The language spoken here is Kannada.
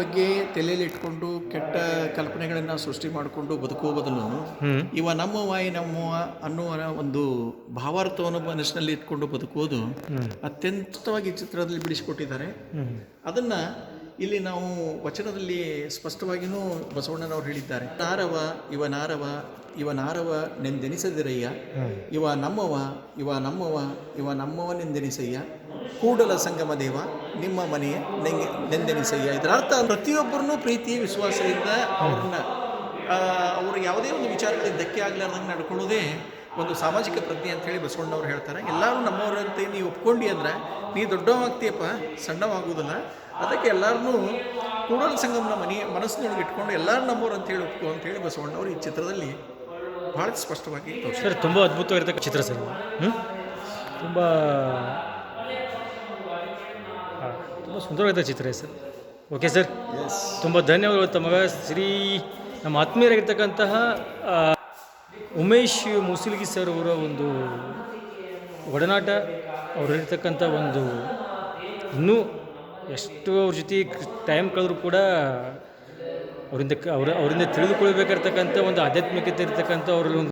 ಬಗ್ಗೆ ತಲೆಯಲ್ಲಿ ಇಟ್ಕೊಂಡು ಕೆಟ್ಟ ಕಲ್ಪನೆಗಳನ್ನು ಸೃಷ್ಟಿ ಮಾಡಿಕೊಂಡು ಬದುಕುವ ಬದಲು ಇವ ನಮ್ಮವ ಈ ನಮ್ಮವ ಅನ್ನುವ ಒಂದು ಭಾವಾರ್ಥವನ್ನು ಮನಸ್ಸಿನಲ್ಲಿ ಇಟ್ಕೊಂಡು ಬದುಕುವುದು ಅತ್ಯಂತವಾಗಿ ಚಿತ್ರದಲ್ಲಿ ಬಿಡಿಸಿಕೊಟ್ಟಿದ್ದಾರೆ. ಅದನ್ನು ಇಲ್ಲಿ ನಾವು ವಚನದಲ್ಲಿ ಸ್ಪಷ್ಟವಾಗಿಯೂ ಬಸವಣ್ಣನವರು ಹೇಳಿದ್ದಾರೆ. ಇವ ನಾರವ ನೆಂದೆನಿಸದಿರಯ್ಯ, ಇವ ನಮ್ಮವ ಇವ ನಮ್ಮವನೆಂದೆನಿಸಯ್ಯ, ಕೂಡಲ ಸಂಗಮ ದೇವ ನಿಮ್ಮ ಮನೆಯ ನೆಂದೆನಿಸಯ್ಯ. ಇದರ ಅರ್ಥ ಪ್ರತಿಯೊಬ್ಬರನ್ನೂ ಪ್ರೀತಿ ವಿಶ್ವಾಸದಿಂದ ಅವರು ಯಾವುದೇ ಒಂದು ವಿಚಾರಗಳಿಗೆ ಧಕ್ಕೆ ಆಗಲಾರ್ದಂಗೆ ನಡ್ಕೊಳ್ಳೋದೇ ಒಂದು ಸಾಮಾಜಿಕ ಪ್ರಜ್ಞೆ ಅಂತೇಳಿ ಬಸವಣ್ಣವ್ರು ಹೇಳ್ತಾರೆ. ಎಲ್ಲರೂ ನಮ್ಮವರಂತೆ ನೀವು ಒಪ್ಕೊಂಡು ಅಂದ್ರೆ ನೀ ದೊಡ್ಡವಾಗ್ತೀಯಪ್ಪ, ಸಣ್ಣವಾಗುವುದಿಲ್ಲ. ಅದಕ್ಕೆ ಎಲ್ಲರನ್ನೂ ಕೂಡಲ ಸಂಗಮನ ಮನಸ್ಸಿನೊಳಗೆ ಇಟ್ಕೊಂಡು ಎಲ್ಲರೂ ನಮ್ಮವ್ರು ಅಂತೇಳಿ ಒಪ್ಕೊ ಅಂತೇಳಿ ಬಸವಣ್ಣವರು ಈ ಚಿತ್ರದಲ್ಲಿ ಭಾಳ ಸ್ಪಷ್ಟವಾಗಿ ಸರ್ ತುಂಬ ಅದ್ಭುತವಾಗಿರ್ತಕ್ಕ ಚಿತ್ರ ಸರ್. ತುಂಬ ತುಂಬ ಸುಂದರವಾಗಿದ್ದ ಚಿತ್ರ ಸರ್. ಓಕೆ ಸರ್, ತುಂಬ ಧನ್ಯವಾದಗಳು ತಮಗೆ. ನಮ್ಮ ಆತ್ಮೀಯರಾಗಿರ್ತಕ್ಕಂತಹ ಉಮೇಶ್ ಮುಸಿಲ್ಗಿ ಸರ್ ಅವರ ಒಂದು ಒಡನಾಟ, ಅವರಿರ್ತಕ್ಕಂಥ ಒಂದು ಇನ್ನೂ ಎಷ್ಟು ಅವ್ರ ಜೊತೆ ಟೈಮ್ ಕಳೆದ್ರೂ ಕೂಡ ಅವರಿಂದ ತಿಳಿದುಕೊಳ್ಬೇಕಾಗಿರ್ತಕ್ಕಂಥ ಒಂದು ಆಧ್ಯಾತ್ಮಿಕತೆ ಇರ್ತಕ್ಕಂಥ ಅವರಲ್ಲಿ ಒಂದು